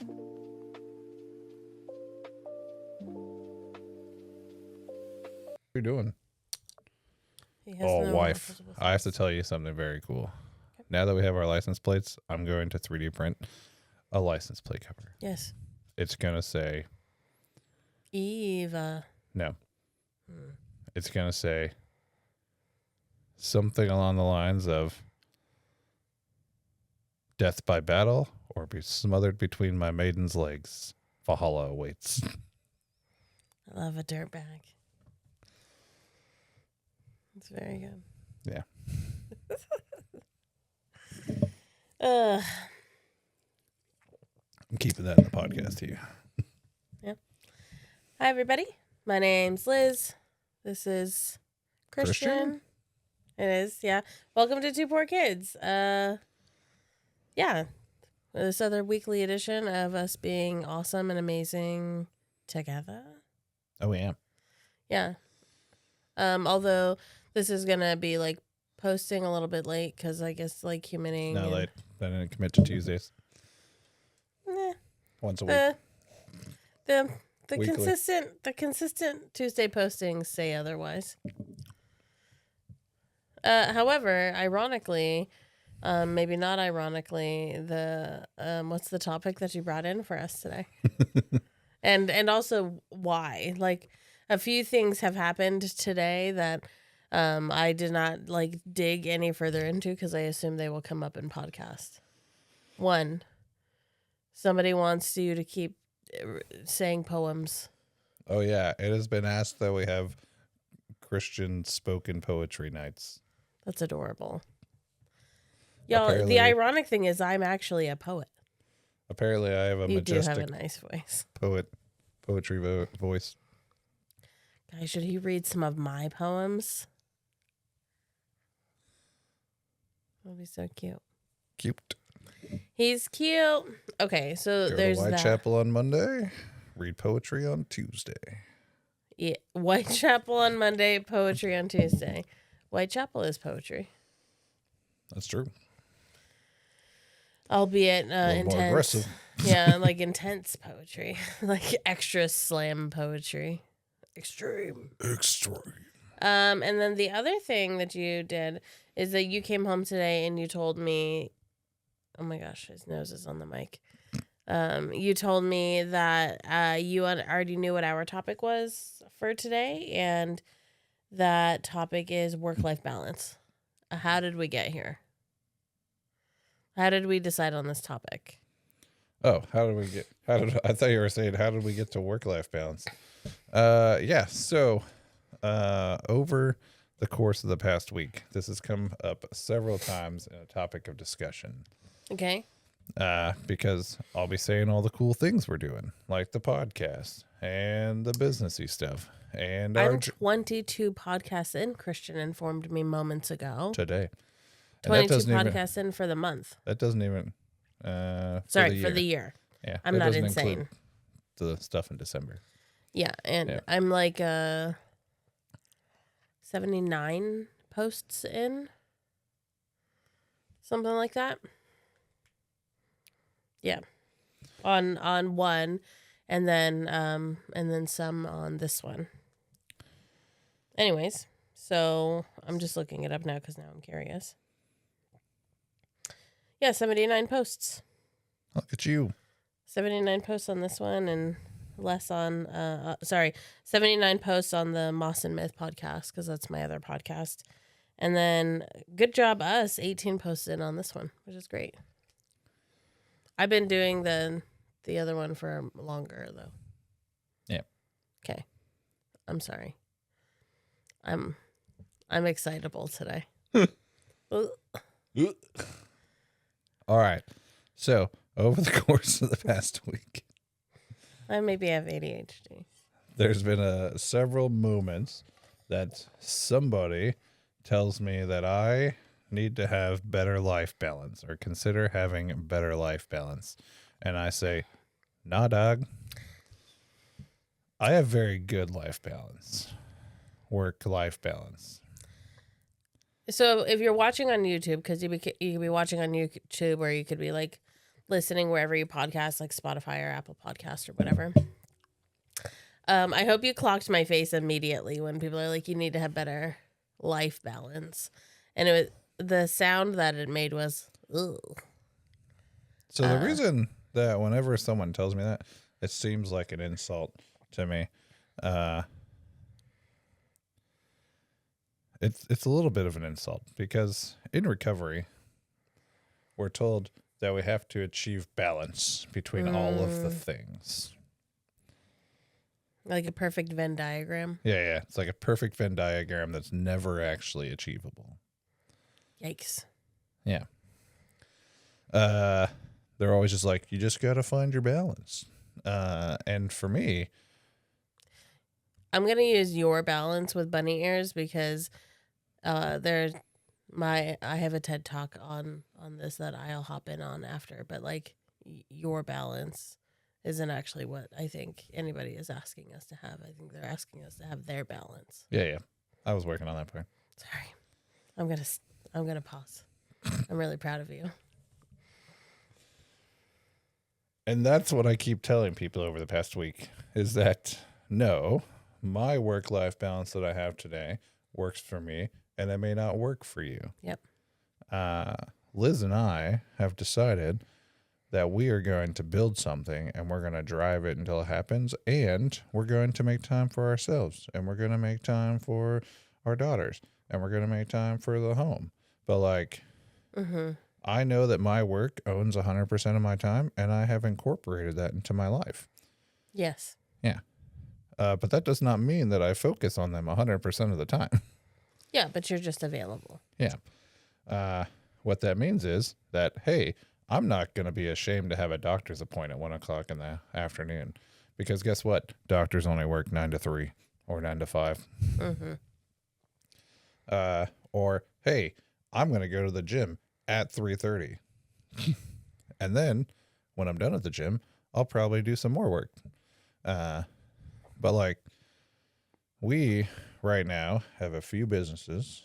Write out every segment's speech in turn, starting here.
What are you doing? Wife, I have to tell you something very cool. Okay. Now that we have our license plates, I'm going to 3D print a license plate cover. Yes. It's going to say... Eva. No. It's going to say something along the lines of death by battle or be smothered between my maiden's legs. Valhalla awaits. I love a dirtbag. It's very good. Yeah. I'm keeping that in the podcast here. Yeah. Hi, everybody. My name's Liz. This is Christian. It is, yeah. Welcome to Two Poor Kids. Yeah. This other weekly edition of us being awesome and amazing together. Oh, yeah. Yeah. Although this is going to be like posting a little bit late because I guess like humaning. No, late. I didn't commit to Tuesdays. Once a week. The consistent Tuesday postings say otherwise. However, ironically, maybe not ironically, the what's the topic that you brought in for us today? and also why? Like a few things have happened today that I did not like dig any further into because I assume they will come up in podcast. One, somebody wants you to keep saying poems. Oh, yeah. It has been asked that we have Christian spoken poetry nights. That's adorable. Y'all, apparently, the ironic thing is I'm actually a poet. Apparently, I have a majestic... You do have a nice voice. Poetry voice. Guys, should he read some of my poems? That'll be so cute. Cute. He's cute. Okay, so Go there's to Whitechapel on Monday. Read poetry on Tuesday. Yeah, Whitechapel on Monday, poetry on Tuesday. Whitechapel is poetry. That's true. Albeit intense. More aggressive. Yeah, like intense poetry. Like extra slam poetry. Extreme. And then the other thing that you did is that you came home today and you told me, oh my gosh, his nose is on the mic. You told me that you already knew what our topic was for today, and that topic is work-life balance. How did we get here? How did we decide on this topic? Oh, I thought you were saying, how did we get to work-life balance? Yeah, so over the course of the past week, this has come up several times in a topic of discussion. Okay. Because I'll be saying all the cool things we're doing, like the podcast and the businessy stuff. And I'm 22 podcasts in, Christian informed me moments ago. Today. 22 podcasts in for the month. That doesn't even... for the year. Yeah. I'm not insane. The stuff in December. Yeah, and I'm like 79 posts in. Something like that. Yeah. On one, and then some on this one. Anyways, so I'm just looking it up now because now I'm curious. Yeah, 79 posts. Look at you. 79 posts on this one and less on, 79 posts on the Moss and Myth podcast because that's my other podcast. And then good job us, 18 posts in on this one, which is great. I've been doing the other one for longer though. Yeah. Okay. I'm sorry. I'm excitable today. All right. So, over the course of the past week, I maybe have ADHD. There's been several moments that somebody tells me that I need to have better life balance or consider having better life balance. And I say, nah, dog. I have very good life balance. Work-life balance. So if you're watching on YouTube, because you could be watching on YouTube where you could be like listening wherever you podcast, like Spotify or Apple Podcast or whatever. I hope you clocked my face immediately when people are like, you need to have better life balance. And it was the sound that it made was, ugh. So the reason that whenever someone tells me that, it seems like an insult to me. It's a little bit of an insult because in recovery, we're told that we have to achieve balance between all of the things. Like a perfect Venn diagram. Yeah. It's like a perfect Venn diagram that's never actually achievable. Yikes. Yeah. They're always just like, you just got to find your balance. And for me, I'm going to use your balance with bunny ears because I have a TED talk on this that I'll hop in on after, but like your balance isn't actually what I think anybody is asking us to have. I think they're asking us to have their balance. Yeah. I was working on that part. Sorry. I'm going to pause. I'm really proud of you. And that's what I keep telling people over the past week is that no, my work-life balance that I have today works for me and it may not work for you. Yep. Liz and I have decided that we are going to build something and we're going to drive it until it happens. And we're going to make time for ourselves and we're going to make time for our daughters and we're going to make time for the home. But like, I know that my work owns 100% of my time and I have incorporated that into my life. Yes. Yeah. But that does not mean that I focus on them 100% of the time. Yeah, but you're just available. Yeah. What that means is that, hey, I'm not going to be ashamed to have a doctor's appointment at 1:00 in the afternoon because guess what? Doctors only work 9 to 3 or 9 to 5. Or, hey, I'm going to go to the gym at 3:30. And then when I'm done at the gym, I'll probably do some more work. But like we right now have a few businesses,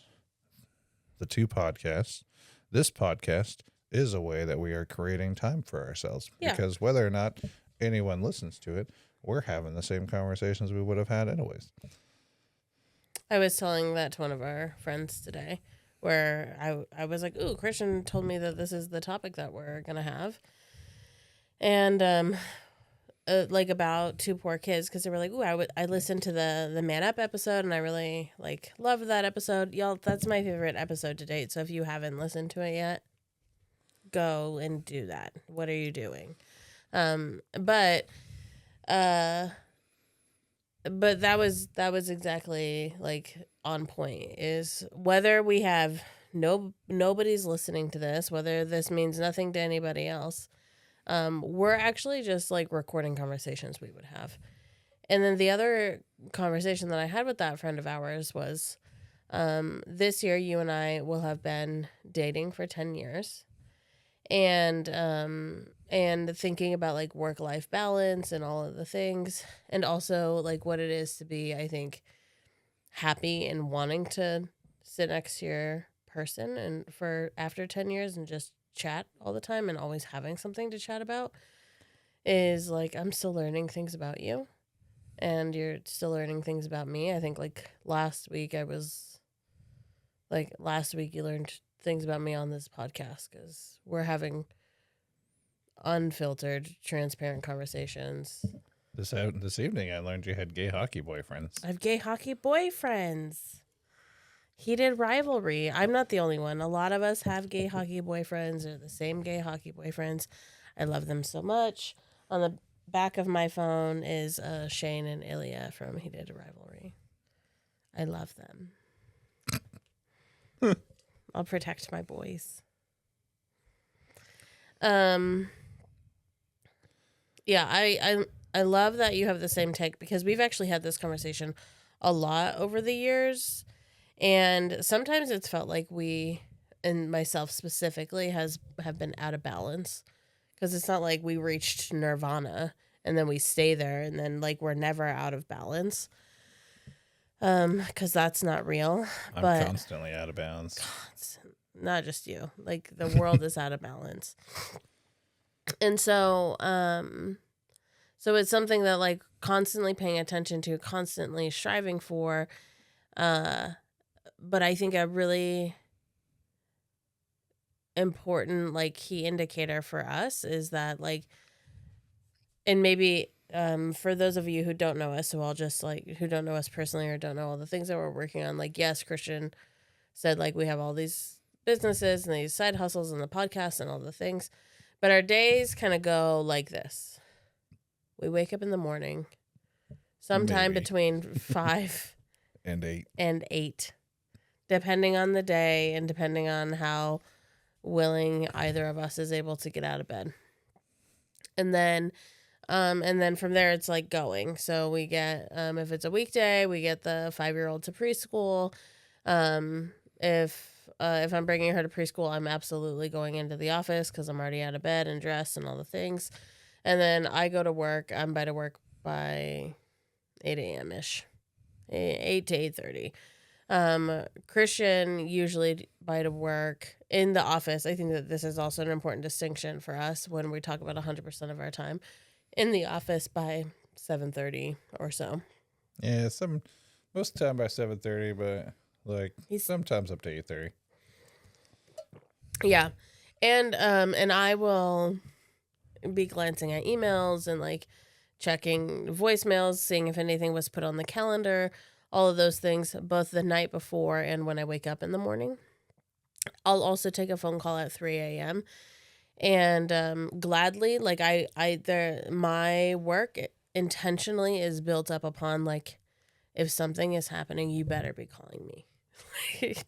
the 2 podcasts. This podcast is a way that we are creating time for ourselves because whether or not anyone listens to it, we're having the same conversations we would have had anyways. I was telling that to one of our friends today where I was like, ooh, Christian told me that this is the topic that we're going to have. And, like about 2 poor kids because they were like, ooh, I listened to the Man Up episode and I really like loved that episode. Y'all, that's my favorite episode to date. So if you haven't listened to it yet, go and do that. What are you doing? But that was exactly like on point is whether we have nobody's listening to this, whether this means nothing to anybody else. We're actually just like recording conversations we would have. And then the other conversation that I had with that friend of ours was, this year you and I will have been dating for 10 years and thinking about like work-life balance and all of the things and also like what it is to be, I think, happy and wanting to sit next to your person and for after 10 years and just chat all the time and always having something to chat about is like I'm still learning things about you and you're still learning things about me. I think like last week you learned things about me on this podcast because we're having unfiltered, transparent conversations. This evening I learned you had gay hockey boyfriends. I have gay hockey boyfriends. Heated rivalry. I'm not the only one. A lot of us have gay hockey boyfriends or the same gay hockey boyfriends. I love them so much. On the back of my phone is Shane and Ilya from Heated Rivalry. I love them. I'll protect my boys. Yeah, I love that you have the same take because we've actually had this conversation a lot over the years. And sometimes it's felt like we, and myself specifically, have been out of balance. Because it's not like we reached nirvana and then we stay there and then like we're never out of balance. Because that's not real. I'm constantly out of balance. Not just you. Like the world is out of balance. And so so it's something that like constantly paying attention to, constantly striving for. But I think a really important like key indicator for us is that like, and maybe for those of you who don't know us, so I'll just like who don't know us personally or don't know all the things that we're working on, like yes, Christian said like we have all these businesses and these side hustles and the podcast and all the things, but our days kind of go like this. We wake up in the morning sometime Maybe. between 5 and 8. and 8, depending on the day and depending on how willing either of us is able to get out of bed. And then from there it's like going. So we get if it's a weekday, we get the 5-year-old to preschool. If I'm bringing her to preschool, I'm absolutely going into the office because I'm already out of bed and dressed and all the things. And then I go to work. I'm to work by 8 a.m. ish, 8 to 8:30. Christian usually by to work in the office. I think that this is also an important distinction for us when we talk about 100% of our time in the office by 7:30 or so. Yeah, most of the time by 7:30, but like sometimes up to 8:30. Yeah. And I will be glancing at emails and like checking voicemails, seeing if anything was put on the calendar, all of those things, both the night before and when I wake up in the morning. I'll also take a phone call at 3 a.m. and gladly, like my work intentionally is built up upon like, if something is happening, you better be calling me.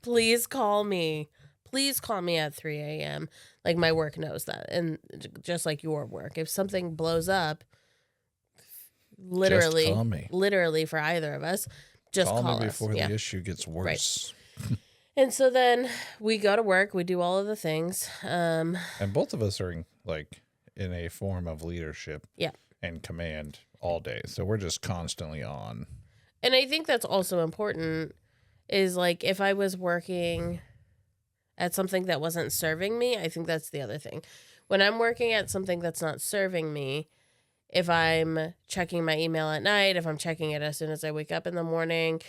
Please call me. Please call me at 3 a.m. Like my work knows that. And just like your work, if something blows up, literally, just call me. Literally for either of us, just call me us. before the issue gets worse. Right. And so then we go to work, we do all of the things. And both of us are in a form of leadership and command all day. So we're just constantly on. And I think that's also important is like if I was working at something that wasn't serving me, I think that's the other thing. When I'm working at something that's not serving me, if I'm checking my email at night, if I'm checking it as soon as I wake up in the morning,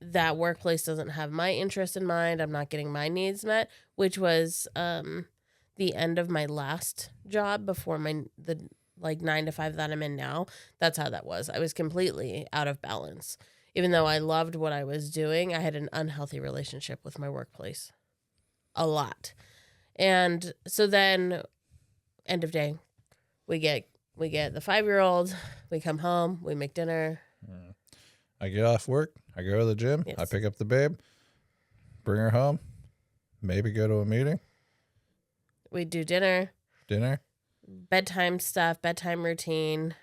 that workplace doesn't have my interest in mind. I'm not getting my needs met, which was the end of my last job before the 9 to 5 that I'm in now. That's how that was. I was completely out of balance. Even though I loved what I was doing, I had an unhealthy relationship with my workplace. A lot. And so then end of day, we get the 5-year-old, we come home, we make dinner. I get off work, I go to the gym, I pick up the babe, bring her home, maybe go to a meeting. We do dinner. Bedtime stuff, bedtime routine.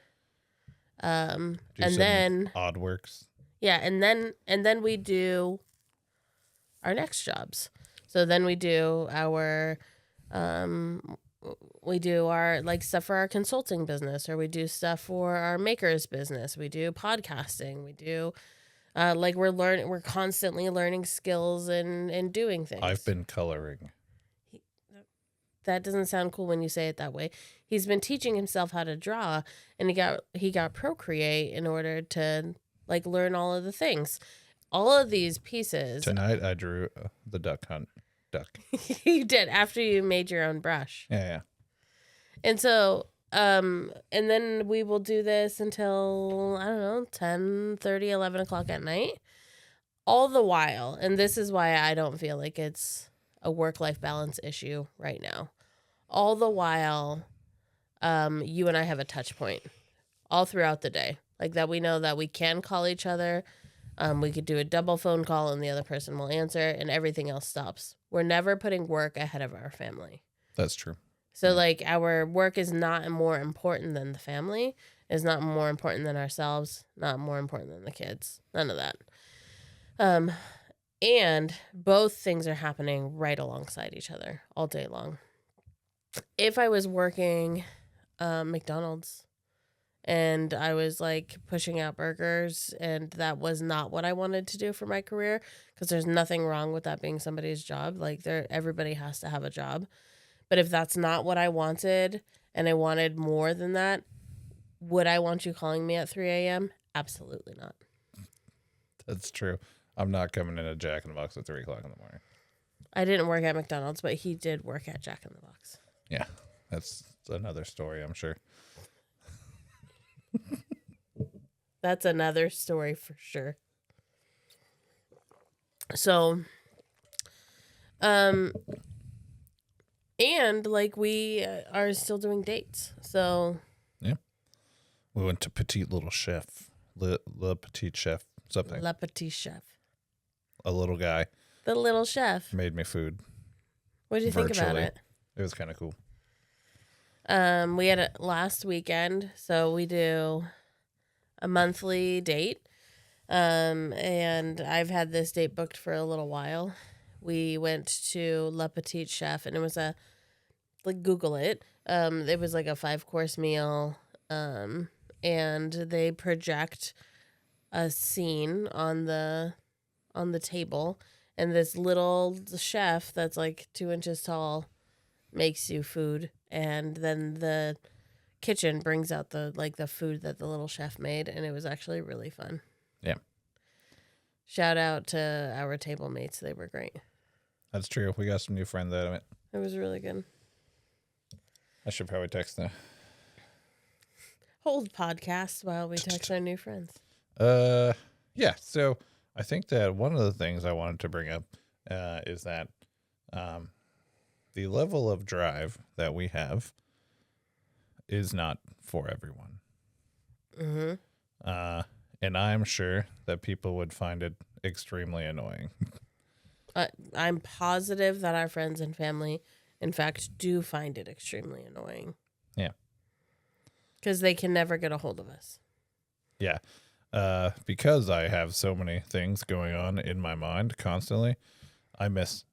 And then odd works. Yeah, and then we do our next jobs. So then we do our like stuff for our consulting business, or we do stuff for our makers business. We do podcasting. We do like we're constantly learning skills and doing things. I've been coloring. That doesn't sound cool when you say it that way. He's been teaching himself how to draw, and he got Procreate in order to like learn all of the things. All of these pieces. Tonight I drew the duck hunt. You did after you made your own brush. Yeah. And so and then we will do this until I don't know 10:30, 11 o'clock at night. All the while, and this is why I don't feel like it's a work-life balance issue right now. All the while, you and I have a touch point all throughout the day, like that we know that we can call each other. We could do a double phone call and the other person will answer and everything else stops. We're never putting work ahead of our family. That's true. So like our work is not more important than the family, is not more important than ourselves, not more important than the kids. None of that. And both things are happening right alongside each other all day long. If I was working McDonald's and I was like pushing out burgers and that was not what I wanted to do for my career, because there's nothing wrong with that being somebody's job. Like everybody has to have a job. But if that's not what I wanted and I wanted more than that, would I want you calling me at 3 a.m.? Absolutely not. That's true. I'm not coming in a Jack in the Box at 3 o'clock in the morning. I didn't work at McDonald's, but he did work at Jack in the Box. Yeah, that's another story, I'm sure. That's another story for sure. So, and like we are still doing dates. So, yeah, we went to Petite Little Chef, Le Petit Chef, something. Le Petit Chef. A little guy. The little chef Made me food. What did you think about it? It was kind of cool. We had it last weekend, so we do a monthly date. And I've had this date booked for a little while. We went to Le Petit Chef, and it was Google it. It was like a 5-course meal. And they project a scene on the table, and this little chef that's like 2 inches tall makes you food, and then the kitchen brings out the food that the little chef made, and it was actually really fun. Yeah. Shout out to our table mates. They were great. That's true. We got some new friends out of it. It was really good. I should probably text them. Hold podcast while we text our new friends. Yeah. So I think that one of the things I wanted to bring up is that the level of drive that we have is not for everyone. Mm-hmm. And I'm sure that people would find it extremely annoying. I'm positive that our friends and family, in fact, do find it extremely annoying. Yeah. Because they can never get a hold of us. Yeah. Because I have so many things going on in my mind constantly, I miss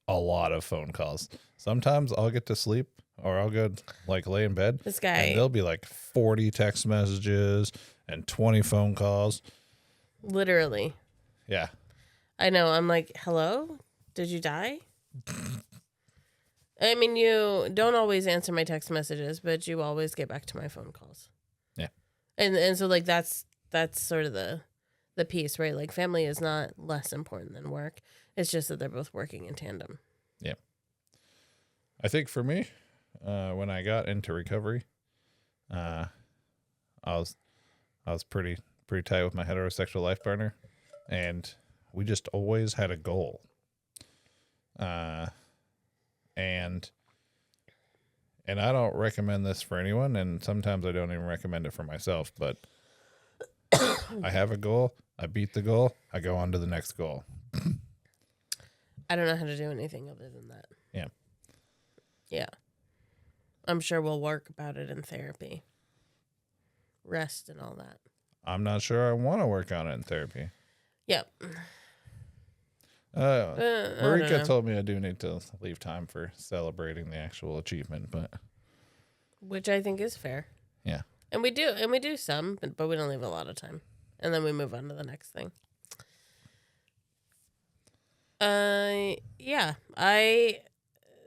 a lot of phone calls. Sometimes I'll get to sleep or I'll go lay in bed. This guy. And there'll be 40 text messages and 20 phone calls. Literally. Yeah. I know. I'm like, hello? Did you die? I mean, you don't always answer my text messages, but you always get back to my phone calls. Yeah. And so that's sort of the piece, right? Family is not less important than work. It's just that they're both working in tandem. Yeah. I think for me, when I got into recovery, I was pretty tight with my heterosexual life partner, and we just always had a goal. And I don't recommend this for anyone, and sometimes I don't even recommend it for myself, but I have a goal, I beat the goal, I go on to the next goal. I don't know how to do anything other than that. Yeah. Yeah. I'm sure we'll work about it in therapy. Rest and all that. I'm not sure I want to work on it in therapy. Yep. Marika told me I do need to leave time for celebrating the actual achievement, but which I think is fair. Yeah. And we do some, but we don't leave a lot of time. And then we move on to the next thing. Yeah.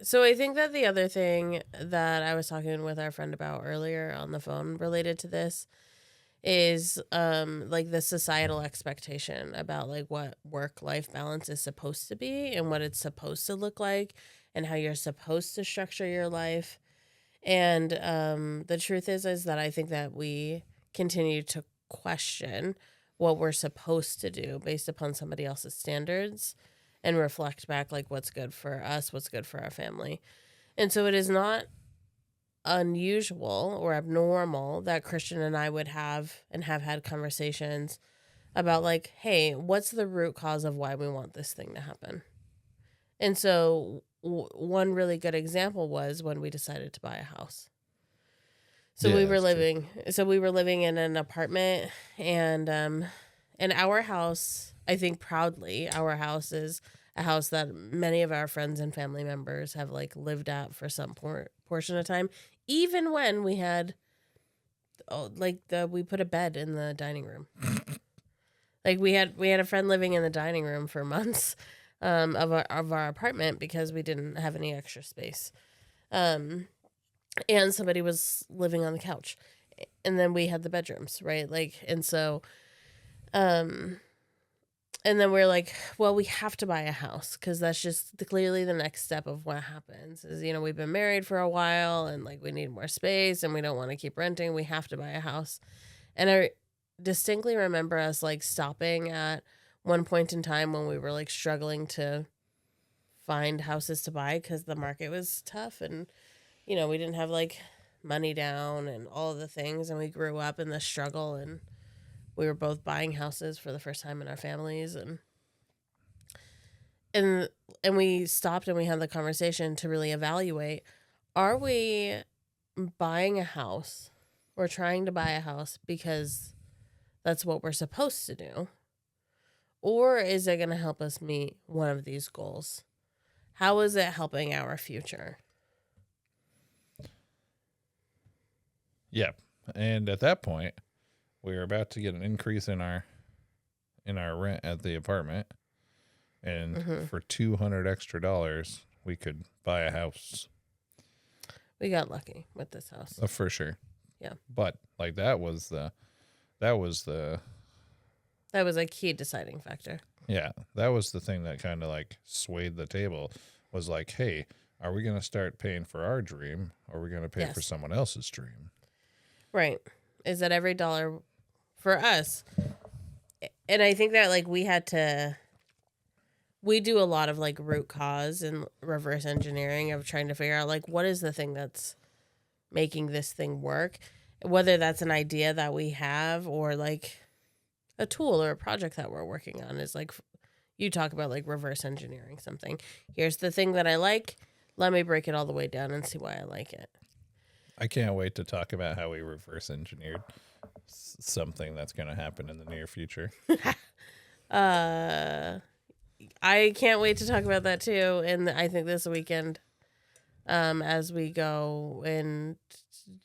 So I think that the other thing that I was talking with our friend about earlier on the phone related to this is the societal expectation about what work-life balance is supposed to be and what it's supposed to look like and how you're supposed to structure your life. And the truth is that I think that we continue to question what we're supposed to do based upon somebody else's standards and reflect back what's good for us, what's good for our family. And so it is not unusual or abnormal that Christian and I would have had conversations about hey, what's the root cause of why we want this thing to happen? And so one really good example was when we decided to buy a house. So we were living in an apartment, and our house, I think proudly, our house is a house that many of our friends and family members have lived at for some portion of time, even when we had we put a bed in the dining room. we had a friend living in the dining room for months of our apartment because we didn't have any extra space. and somebody was living on the couch. And then we had the bedrooms, right? Like, and so, um, and then we're like, well, we have to buy a house because that's just clearly the next step of what happens is, we've been married for a while and like we need more space and we don't want to keep renting. We have to buy a house. And I distinctly remember us like stopping at one point in time when we were like struggling to find houses to buy because the market was tough and, we didn't have like money down and all of the things. And we grew up in the struggle and we were both buying houses for the first time in our families and we stopped and we had the conversation to really evaluate, are we buying a house or trying to buy a house because that's what we're supposed to do, or is it going to help us meet one of these goals? How is it helping our future? Yeah. And at that point, we were about to get an increase in our rent at the apartment. And for $200 extra, we could buy a house. We got lucky with this house. For sure. Yeah. But like that was a key deciding factor. Yeah. That was the thing that kind of like swayed the table, was like, hey, are we going to start paying for our dream, or are we going to pay for someone else's dream? Right. Is that every dollar for us? And I think that like we do a lot of like root cause and reverse engineering of trying to figure out like what is the thing that's making this thing work, whether that's an idea that we have or like a tool or a project that we're working on. Is like you talk about like reverse engineering something. Here's the thing that I like. Let me break it all the way down and see why I like it. I can't wait to talk about how we reverse engineered something that's going to happen in the near future. I can't wait to talk about that too. And I think this weekend, as we go and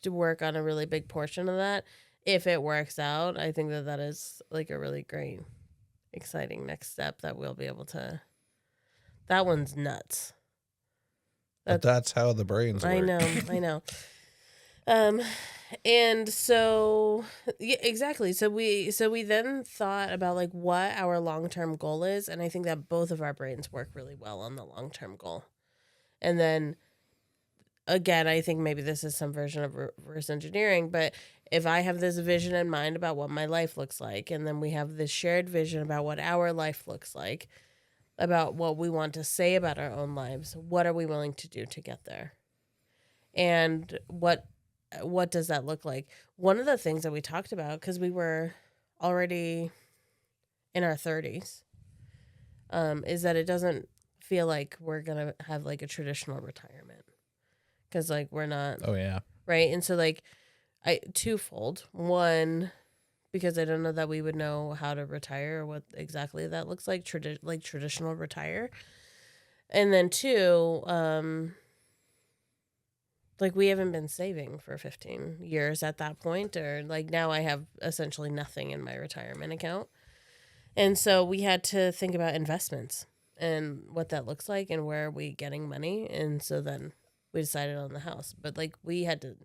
to work on a really big portion of that, if it works out, I think that is like a really great, exciting next step that we'll be able to. That one's nuts. But that's how the brains work. I know. And so, yeah, exactly. So we then thought about like what our long-term goal is. And I think that both of our brains work really well on the long-term goal. And then again, I think maybe this is some version of reverse engineering, but if I have this vision in mind about what my life looks like, and then we have this shared vision about what our life looks like, about what we want to say about our own lives, what are we willing to do to get there? And what does that look like? One of the things that we talked about, because we were already in our 30s, is that it doesn't feel like we're going to have like a traditional retirement. Because like we're not. Oh, yeah. Right. And so like twofold. One, because I don't know that we would know how to retire or what exactly that looks like, traditional retire. And then two, like we haven't been saving for 15 years at that point, or like now I have essentially nothing in my retirement account. And so we had to think about investments and what that looks like and where are we getting money. And so then we decided on the house, but like we had to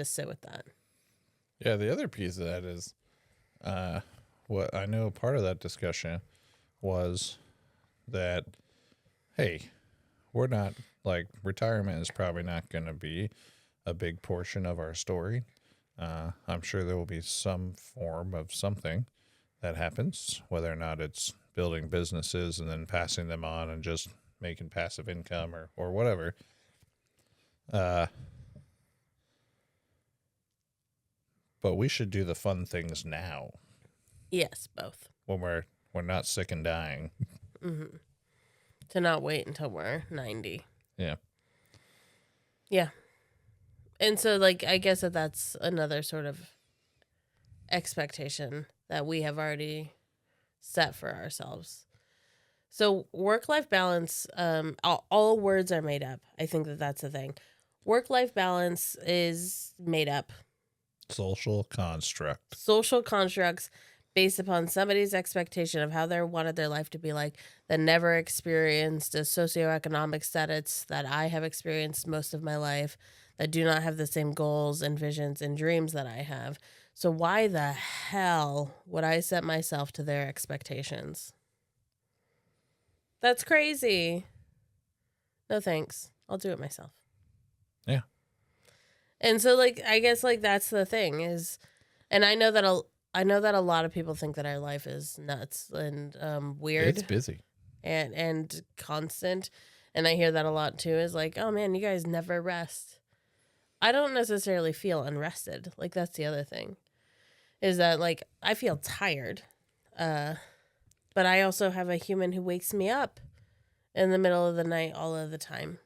sit with that. Yeah. The other piece of that is, what I know part of that discussion was that, hey, we're not like retirement is probably not going to be a big portion of our story. I'm sure there will be some form of something that happens, whether or not it's building businesses and then passing them on and just making passive income or whatever. But we should do the fun things now. Yes, both. When we're not sick and dying. Mm-hmm. To not wait until we're 90. Yeah. Yeah. And so, like, I guess that's another sort of expectation that we have already set for ourselves. So work-life balance, all words are made up. I think that's the thing. Work-life balance is made up. Social construct. Social constructs based upon somebody's expectation of how they wanted their life to be like, that never experienced a socioeconomic status that I have experienced most of my life, that do not have the same goals and visions and dreams that I have. So why the hell would I set myself to their expectations? That's crazy. No thanks. I'll do it myself. Yeah. And so, like, I guess, like, that's the thing is, and I know that a lot of people think that our life is nuts and weird. It's busy. And constant. And I hear that a lot too, is like, oh man, you guys never rest. I don't necessarily feel unrested. Like, that's the other thing. Is that, like, I feel tired. But I also have a human who wakes me up in the middle of the night all of the time.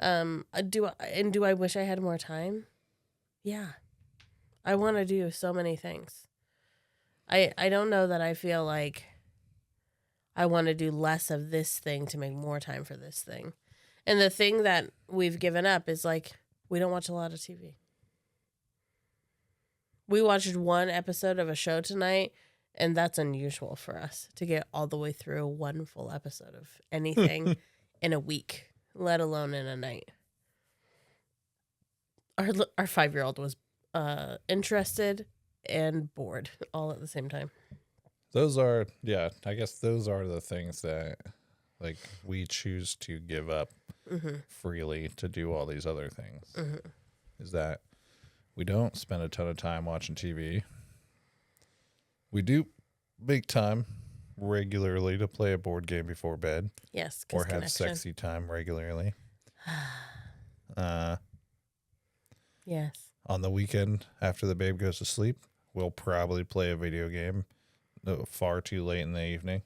Do I wish I had more time? Yeah. I want to do so many things. I don't know that I feel like I want to do less of this thing to make more time for this thing. And the thing that we've given up is, like, we don't watch a lot of TV. We watched one episode of a show tonight, and that's unusual for us to get all the way through one full episode of anything in a week, let alone in a night. Our 5-year-old was interested and bored all at the same time. Those are, I guess those are the things that, like, we choose to give up freely to do all these other things. Is that we don't spend a ton of time watching TV. We do make time regularly to play a board game before bed. Yes. Or have sexy time regularly. Yes. On the weekend, after the babe goes to sleep, we'll probably play a video game far too late in the evening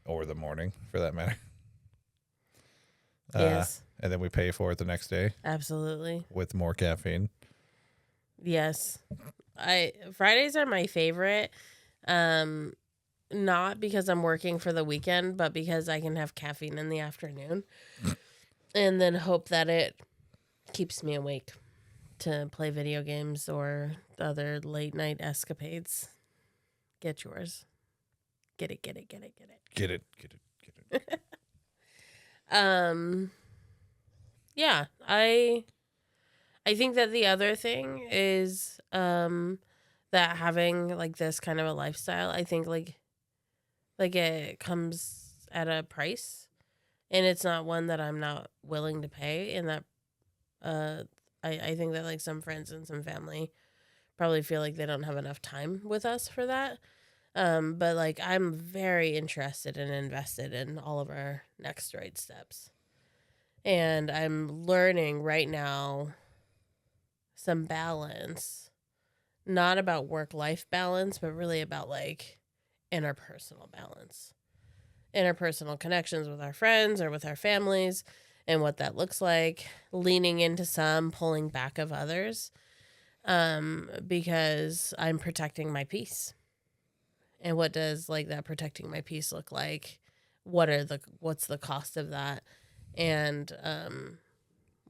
or the morning, for that matter. Yes. And then we pay for it the next day. Absolutely. With more caffeine. Yes. Fridays are my favorite. Not because I'm working for the weekend, but because I can have caffeine in the afternoon and then hope that it keeps me awake to play video games or other late night escapades. Get yours. Get it. Get it. Yeah, I think that the other thing is that having, like, this kind of a lifestyle, I think like it comes at a price, and it's not one that I'm not willing to pay, and that I think that, like, some friends and some family probably feel like they don't have enough time with us for that. But, like, I'm very interested and invested in all of our next right steps. And I'm learning right now some balance, not about work-life balance, but really about, like, interpersonal balance, interpersonal connections with our friends or with our families, and what that looks like, leaning into some, pulling back of others, because I'm protecting my peace. And what does, like, that protecting my peace look like? What's the cost of that? And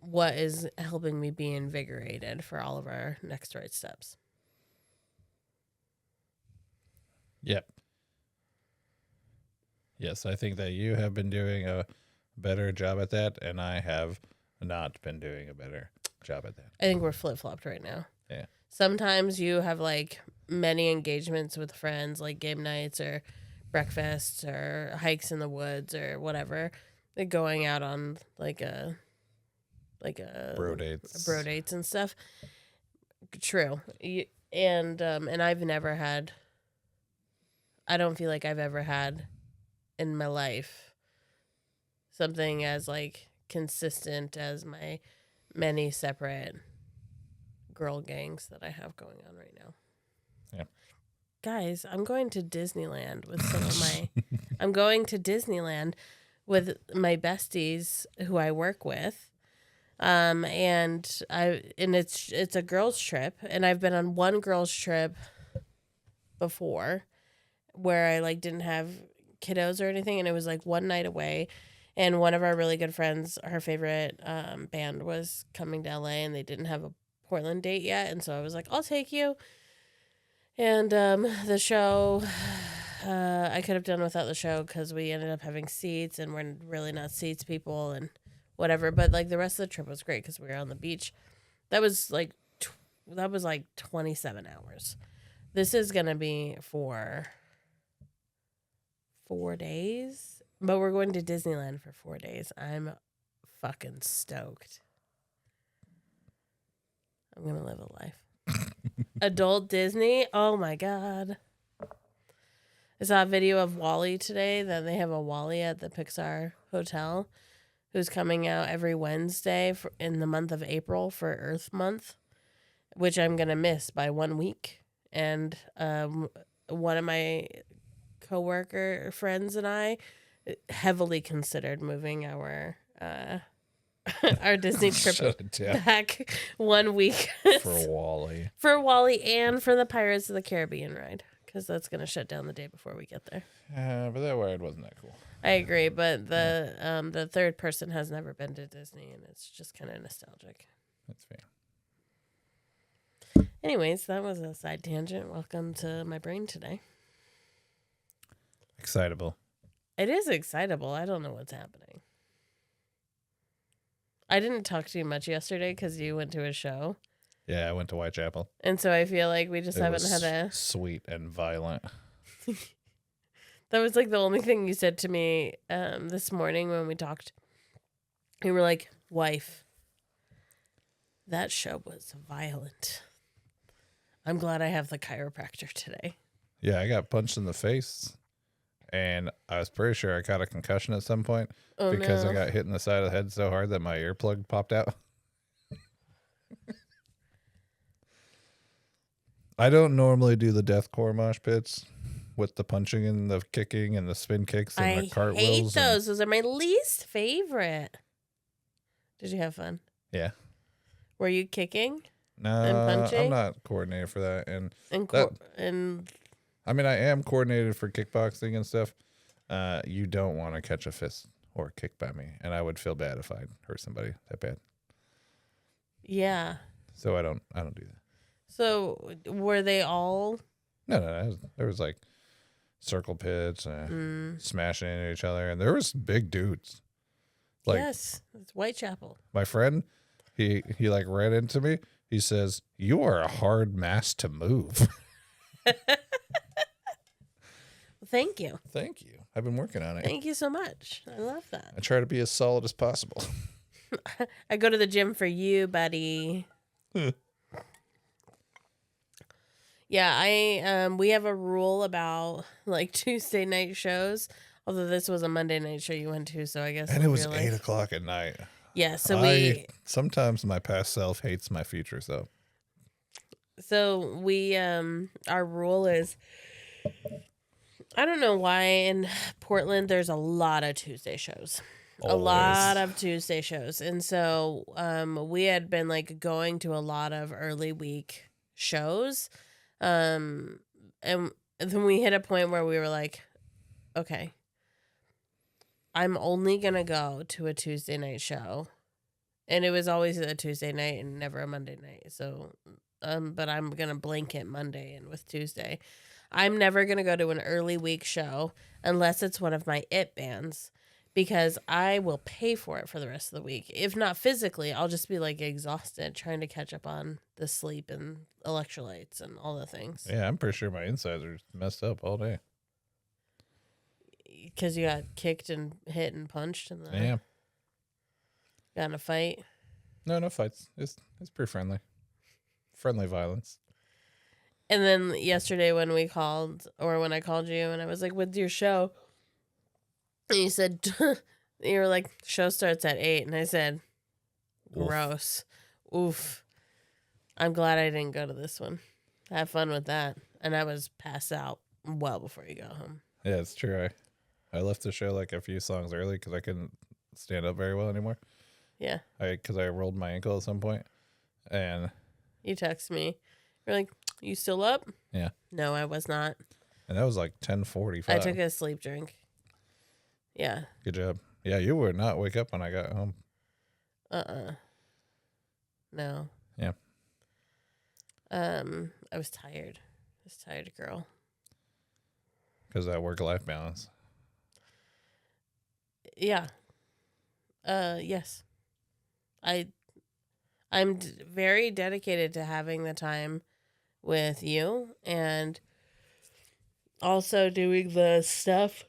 what is helping me be invigorated for all of our next right steps? Yep. Yes, I think that you have been doing a better job at that, and I have not been doing a better job at that. I think we're flip-flopped right now. Yeah. Sometimes you have, like, many engagements with friends, like game nights or breakfasts or hikes in the woods or whatever. Like going out on like a bro dates and stuff. True. And I've never had, I don't feel like I've ever had in my life something as, like, consistent as my many separate girl gangs that I have going on right now. Yeah. Guys, I'm going to Disneyland with some of my I'm going to Disneyland with my besties who I work with. And it's a girls trip, and I've been on one girls trip before where I, like, didn't have kiddos or anything, and it was, like, one night away. And one of our really good friends, her favorite band was coming to LA, and they didn't have a Portland date yet, and so I was like, I'll take you. And the show, I could have done without the show because we ended up having seats, and we're really not seats people, and whatever. But like the rest of the trip was great because we were on the beach. That was like 27 hours. This is gonna be for 4 days, but we're going to Disneyland for 4 days. I'm fucking stoked. I'm gonna live a life. Adult Disney. Oh my god. I saw a video of Wally today. That they have a Wally at the Pixar Hotel, who's coming out every Wednesday in the month of April for Earth Month, which I'm gonna miss by 1 week. And one of my coworker friends and I heavily considered moving our our Disney trip back 1 week for Wally. For Wally and for the Pirates of the Caribbean ride, because that's going to shut down the day before we get there. But that ride wasn't that cool. I agree, but the third person has never been to Disney, and it's just kind of nostalgic. That's fair. Anyways, that was a side tangent. Welcome to my brain today. Excitable. It is excitable. I don't know what's happening. I didn't talk to you much yesterday because you went to a show. Yeah, I went to Whitechapel. And so I feel like we just haven't had a... sweet and violent. That was like the only thing you said to me this morning when we talked. You were like, wife, that show was violent. I'm glad I have the chiropractor today. Yeah, I got punched in the face. And I was pretty sure I got a concussion at some point because I got hit in the side of the head so hard that my earplug popped out. I don't normally do the deathcore mosh pits with the punching and the kicking and the spin kicks and the cartwheels. I hate those. Those are my least favorite. Did you have fun? Yeah. Were you kicking? No, and punching? I'm not coordinated for that. And I mean, I am coordinated for kickboxing and stuff. You don't want to catch a fist or a kick by me, and I would feel bad if I hurt somebody that bad. Yeah. So I don't do that. So were they all? No. There was like circle pits, smashing into each other, and there was big dudes. Like, yes, it's Whitechapel. My friend, he like ran into me. He says, "You are a hard mass to move." Thank you. Thank you. I've been working on it. Thank you so much. I love that. I try to be as solid as possible. I go to the gym for you, buddy. Yeah, we have a rule about like Tuesday night shows. Although this was a Monday night show you went to, so I guess. And it was 8 o'clock at night. Yeah, so sometimes my past self hates my future self. So we our rule is, I don't know why in Portland there's a lot of Tuesday shows. Always. A lot of Tuesday shows. And so we had been like going to a lot of early week shows. And then we hit a point where we were like, okay, I'm only going to go to a Tuesday night show. And it was always a Tuesday night and never a Monday night. So, but I'm going to blanket Monday in with Tuesday. I'm never going to go to an early week show unless it's one of my IT bands, because I will pay for it for the rest of the week. If not physically, I'll just be like exhausted trying to catch up on the sleep and electrolytes and all the things. Yeah, I'm pretty sure my insides are messed up all day. Because you got kicked and hit and punched. Yeah. Got in a fight? No fights. It's pretty friendly. Friendly violence. And then yesterday when I called you and I was like, what's your show? And you said, you were like, show starts at 8. And I said, gross. Oof. I'm glad I didn't go to this one. Have fun with that. And I was passed out well before you got home. Yeah, it's true. I left the show like a few songs early because I couldn't stand up very well anymore. Yeah. Because I rolled my ankle at some point. And you text me. You're like, you still up? Yeah. No, I was not. And that was like 10:45. I took a sleep drink. Yeah. Good job. Yeah, you would not wake up when I got home. No. Yeah. I was tired. I was tired, girl. Because of that work-life balance. Yeah. Yes. I'm very dedicated to having the time with you and also doing the stuff.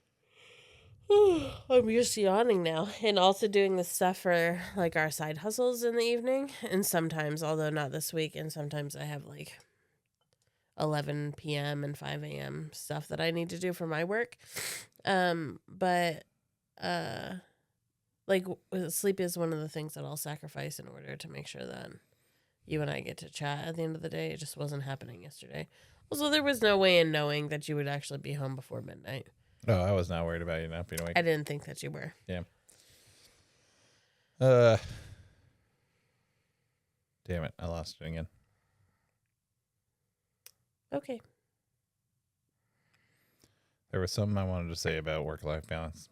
I'm just yawning now. And also doing the stuff for like our side hustles in the evening. And sometimes, although not this week, and sometimes I have like 11 p.m. and 5 a.m. stuff that I need to do for my work. But like sleep is one of the things that I'll sacrifice in order to make sure that you and I get to chat at the end of the day. It just wasn't happening yesterday. Also, there was no way in knowing that you would actually be home before midnight. No, I was not worried about you not being awake. I didn't think that you were. Yeah. Damn it. I lost it again. Okay. There was something I wanted to say about work-life balance.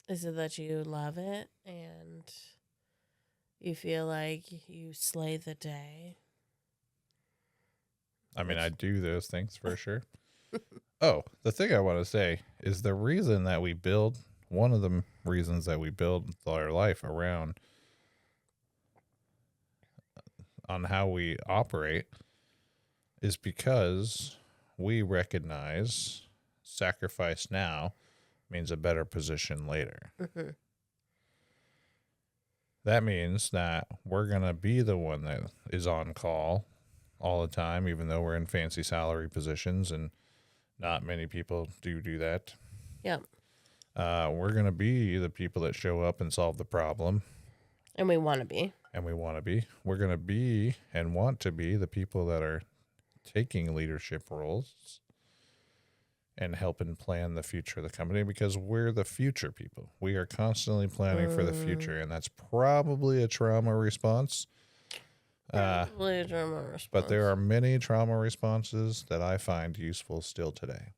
Is it that you love it and you feel like you slay the day? I mean, I do those things for sure. Oh, the thing I want to say is the reason that we build, one of the reasons that we build our life around on how we operate is because we recognize sacrifice now means a better position later. Mm-hmm. That means that we're going to be the one that is on call all the time, even though we're in fancy salary positions, and not many people do that. Yeah. We're going to be the people that show up and solve the problem. And we want to be. We're going to be and want to be the people that are taking leadership roles and helping plan the future of the company, because we're the future people. We are constantly planning for the future, and that's probably a trauma response. But there are many trauma responses that I find useful still today.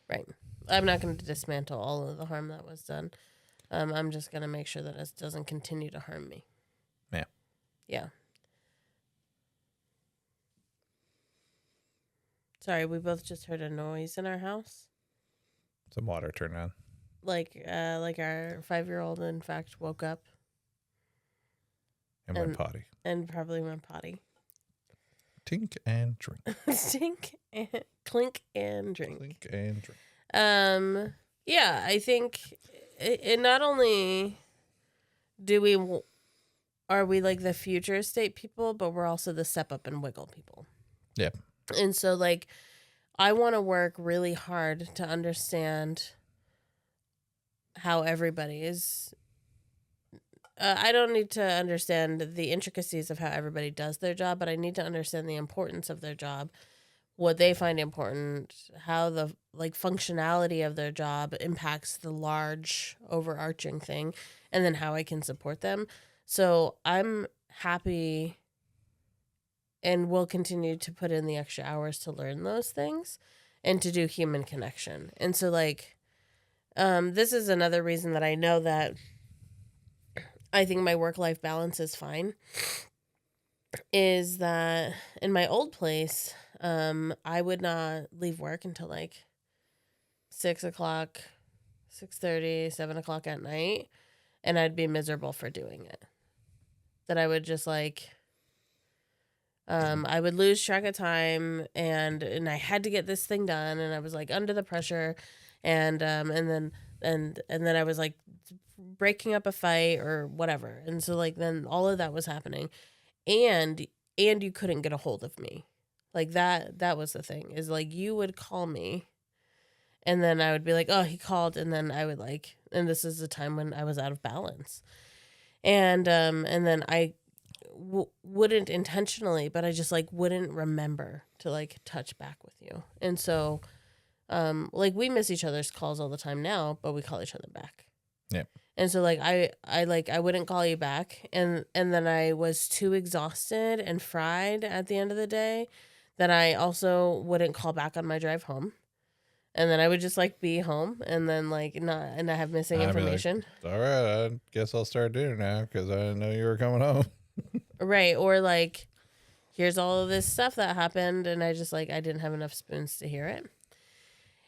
Right. I'm not going to dismantle all of the harm that was done. I'm just going to make sure that it doesn't continue to harm me. Yeah. Yeah. Sorry, we both just heard a noise in our house. Some water turned on. Like our 5-year-old, in fact, woke up. And went potty. And probably went potty. Tink and drink. Tink and clink and drink. Clink and drink. Yeah, I think it not only are we like the future state people, but we're also the step up and wiggle people. Yeah. And so like I want to work really hard to understand how everybody is. I don't need to understand the intricacies of how everybody does their job, but I need to understand the importance of their job, what they find important, how the like functionality of their job impacts the large overarching thing, and then how I can support them. So I'm happy and will continue to put in the extra hours to learn those things and to do human connection. And so like this is another reason that I know that I think my work-life balance is fine, is that in my old place, I would not leave work until like 6 o'clock, 6:30, 7 o'clock at night, and I'd be miserable for doing it. That I would just like, I would lose track of time, and I had to get this thing done, and I was like under the pressure, and then I was like breaking up a fight or whatever. And so like then all of that was happening, and you couldn't get a hold of me. Like that was the thing, is like you would call me and then I would be like, oh, he called, and then I would like, and this is the time when I was out of balance. And then I wouldn't intentionally, but I just like wouldn't remember to like touch back with you. And so like we miss each other's calls all the time now, but we call each other back. Yeah. And so like I wouldn't call you back, and then I was too exhausted and fried at the end of the day that I also wouldn't call back on my drive home. And then I would just like be home and then like not have missing information. Like, all right, I guess I'll start dinner now because I didn't know you were coming home. Right. Or like, here's all of this stuff that happened, and I just like I didn't have enough spoons to hear it.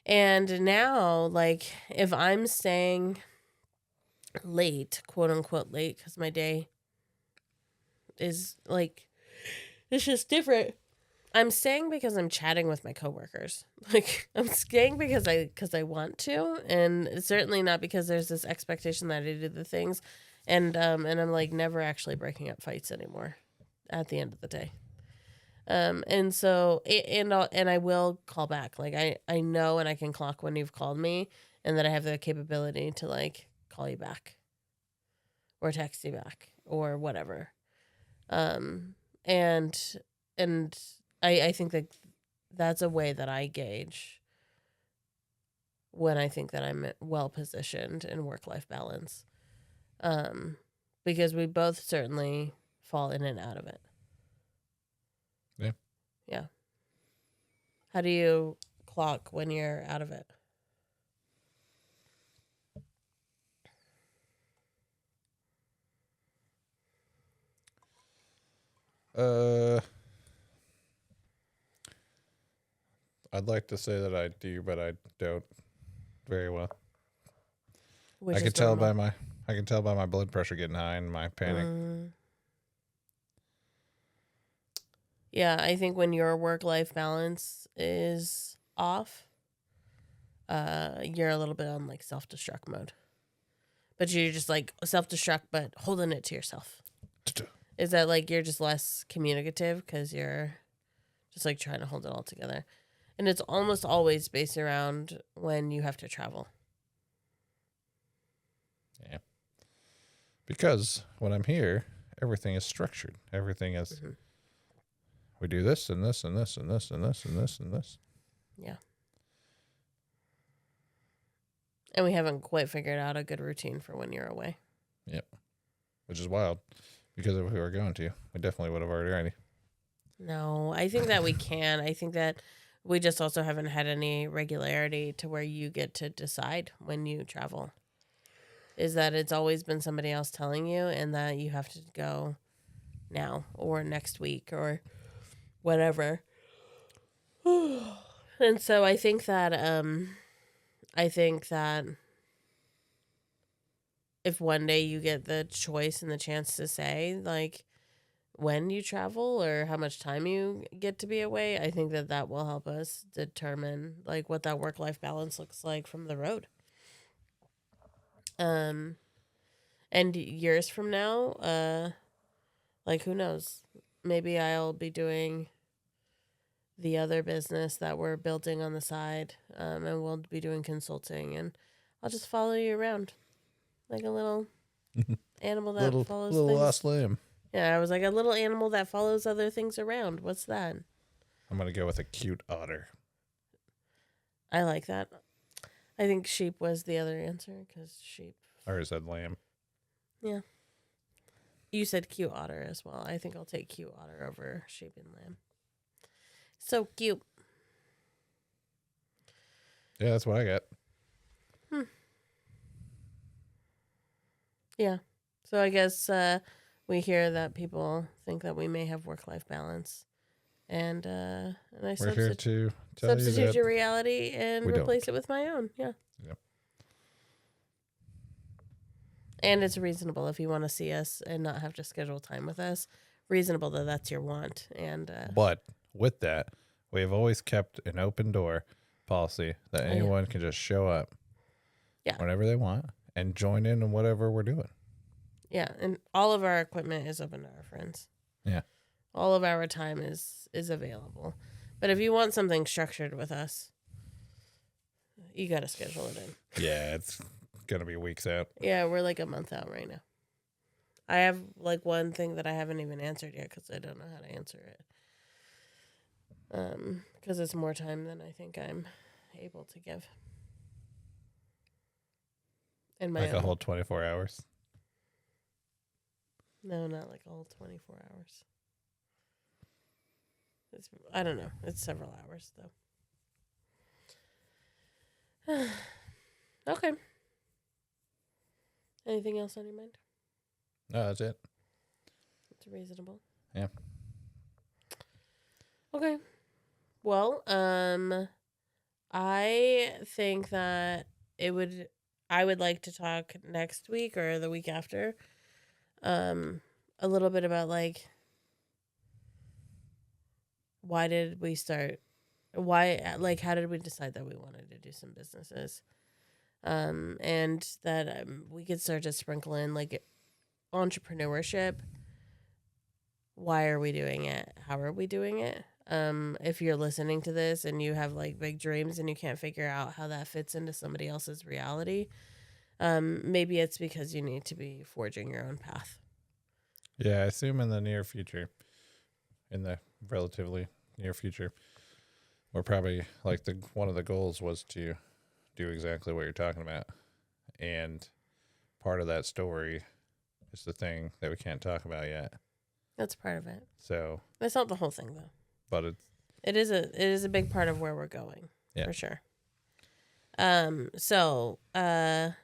And now, like, if I'm staying late, quote unquote late, because my day is like, it's just different. I'm staying because I'm chatting with my coworkers. Like, I'm staying because I want to, and it's certainly not because there's this expectation that I do the things, and I'm like never actually breaking up fights anymore at the end of the day. And so and I will call back. Like I know, and I can clock when you've called me, and that I have the capability to like call you back or text you back or whatever. Um, and and I think that that's a way that I gauge when I think that I'm well positioned in work life balance. Because we both certainly fall in and out of it. Yeah. Yeah. How do you clock when you're out of it? I'd like to say that I do, but I don't very well. Which I is can tell normal. by my blood pressure getting high and my panic. Yeah, I think when your work life balance is off, you're a little bit on like self destruct mode. But you're just like self destruct, but holding it to yourself. Is that like you're just less communicative because you're just like trying to hold it all together? And it's almost always based around when you have to travel. Yeah. Because when I'm here, everything is structured. Everything is, we do this and this and this and this and this and this and this. Yeah. And we haven't quite figured out a good routine for when you're away. Yep. Which is wild. Because if we were going to, we definitely would have already. No, I think that we can. I think that we just also haven't had any regularity to where you get to decide when you travel. Is that it's always been somebody else telling you, and that you have to go now or next week or whatever. And so I think that if one day you get the choice and the chance to say like when you travel or how much time you get to be away, I think that that will help us determine like what that work-life balance looks like from the road. And years from now, like who knows? Maybe I'll be doing the other business that we're building on the side, and we'll be doing consulting, and I'll just follow you around like a little animal that follows little things. lost lamb. Yeah, I was like a little animal that follows other things around. What's that? I'm gonna go with a cute otter. I like that. I think sheep was the other answer because sheep. Or is that lamb? Yeah. You said cute otter as well. I think I'll take cute otter over sheep and lamb. So cute. Yeah, that's what I got. Yeah. So I guess we hear that people think that we may have work-life balance, and I We're here to tell substitute you that your reality and replace it with my own. Yeah. Yep. And it's reasonable if you want to see us and not have to schedule time with us. Reasonable that that's your want. And But with that, we have always kept an open door policy that anyone can just show up whenever they want and join in whatever we're doing. Yeah, and all of our equipment is open to our friends. Yeah. All of our time is available. But if you want something structured with us, you got to schedule it in. Yeah, it's going to be weeks out. Yeah, we're like a month out right now. I have like one thing that I haven't even answered yet because I don't know how to answer it. Because it's more time than I think I'm able to give. In my like a whole 24 hours? No, not like a whole 24 hours. I don't know. It's several hours, though. Okay. Anything else on your mind? No, that's it. It's reasonable. Yeah. Okay. Well, I think that I would like to talk next week or the week after, a little bit about like, why did we start? Why, like, how did we decide that we wanted to do some businesses? And that we could start to sprinkle in like entrepreneurship. Why are we doing it? How are we doing it? If you're listening to this and you have like big dreams and you can't figure out how that fits into somebody else's reality, maybe it's because you need to be forging your own path. Yeah, I assume in the near future, in the relatively near future, we're probably like one of the goals was to do exactly what you're talking about. And part of that story is the thing that we can't talk about yet. That's part of it. So that's not the whole thing though. But it is a big part of where we're going. Yeah. For sure. But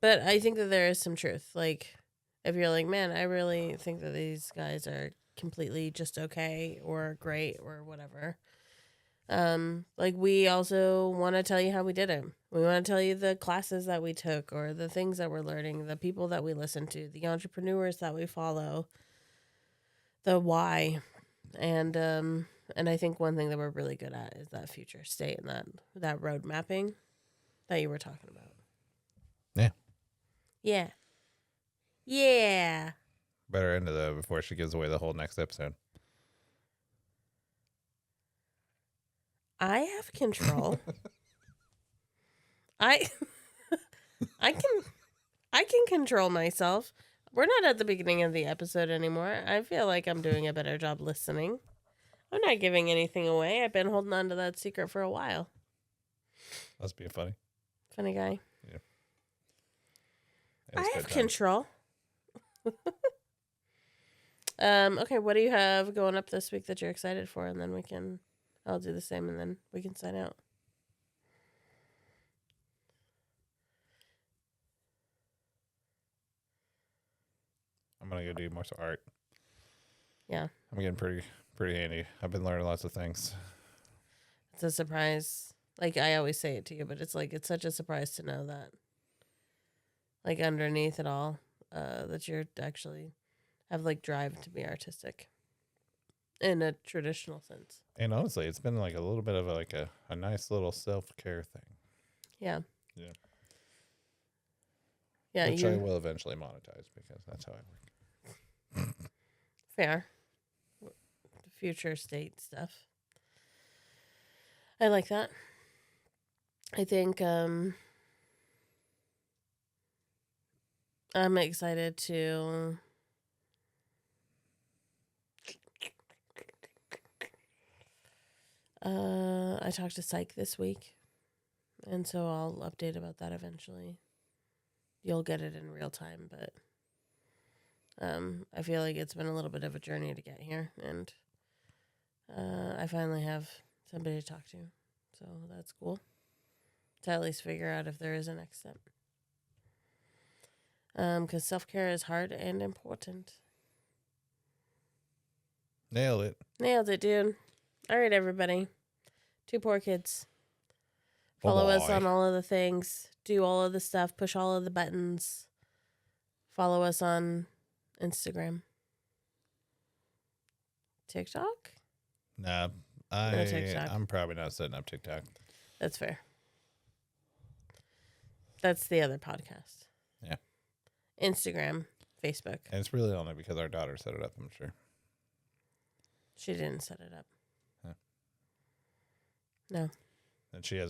I think that there is some truth. Like, if you're like, man, I really think that these guys are completely just okay or great or whatever. Like, we also want to tell you how we did it. We want to tell you the classes that we took or the things that we're learning, the people that we listen to, the entrepreneurs that we follow, the why. And I think one thing that we're really good at is that future state and that road mapping that you were talking about. Yeah. Yeah. Yeah. Better end of that before she gives away the whole next episode. I have control. I can control myself. We're not at the beginning of the episode anymore. I feel like I'm doing a better job listening. I'm not giving anything away. I've been holding on to that secret for a while. That's being funny. Funny guy. Yeah. I have control. Okay, what do you have going up this week that you're excited for? And then I'll do the same and then we can sign out. I'm going to go do more art. Yeah. I'm getting pretty handy. I've been learning lots of things. It's a surprise. Like, I always say it to you, but it's like, it's such a surprise to know that, like, underneath it all, that you're actually have, like, drive to be artistic in a traditional sense. And honestly, it's been like a little bit of a nice little self-care thing. Yeah. Yeah. Yeah. Which I will eventually monetize because that's how I work. Fair. Future state stuff. I like that. I think I'm excited to I talked to Psych this week, and so I'll update about that eventually. You'll get it in real time, but I feel like it's been a little bit of a journey to get here, and I finally have somebody to talk to, so that's cool. To at least figure out if there is a next step. Because self-care is hard and important. Nailed it. Nailed it, dude. All right, everybody. 2 Poor Kids. Follow us on all of the things. Do all of the stuff. Push all of the buttons. Follow us on Instagram. TikTok? Nah, No TikTok. I'm probably not setting up TikTok. That's fair. That's the other podcast. Yeah. Instagram, Facebook. And it's really only because our daughter set it up, I'm sure. She didn't set it up. Huh. No. And she has a